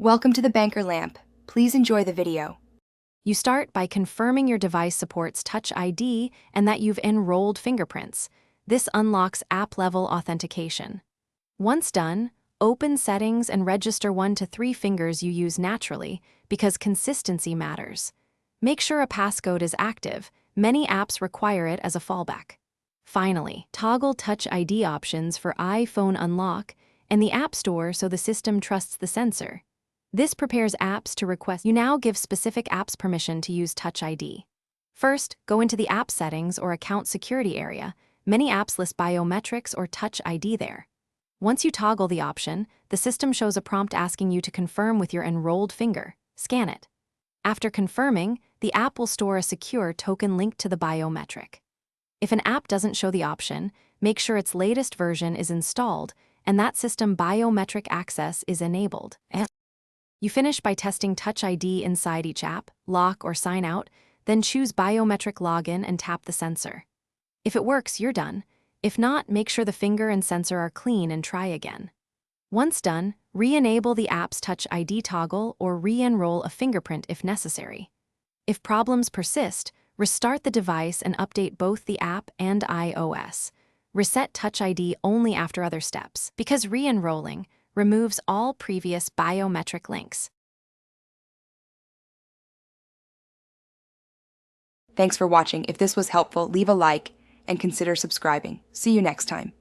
Welcome to the Banker Lamp. Please enjoy the video. You start by confirming your device supports Touch ID and that you've enrolled fingerprints. This unlocks app-level authentication. Once done, open Settings and register 1 to 3 fingers you use naturally because consistency matters. Make sure a passcode is active. Many apps require it as a fallback. Finally, toggle Touch ID options for iPhone unlock and the App Store so the system trusts the sensor. This prepares apps to request. You now give specific apps permission to use Touch ID. First, go into the App Settings or Account Security area. Many apps list biometrics or Touch ID there. Once you toggle the option, the system shows a prompt asking you to confirm with your enrolled finger. Scan it. After confirming, the app will store a secure token linked to the biometric. If an app doesn't show the option, make sure its latest version is installed and that system biometric access is enabled. You finish by testing Touch ID inside each app, lock or sign out, then choose Biometric Login and tap the sensor. If it works, you're done. If not, make sure the finger and sensor are clean and try again. Once done, re-enable the app's Touch ID toggle or re-enroll a fingerprint if necessary. If problems persist, restart the device and update both the app and iOS. Reset Touch ID only after other steps, because re-enrolling removes all previous biometric links. Thanks for watching. If this was helpful, leave a like and consider subscribing. See you next time.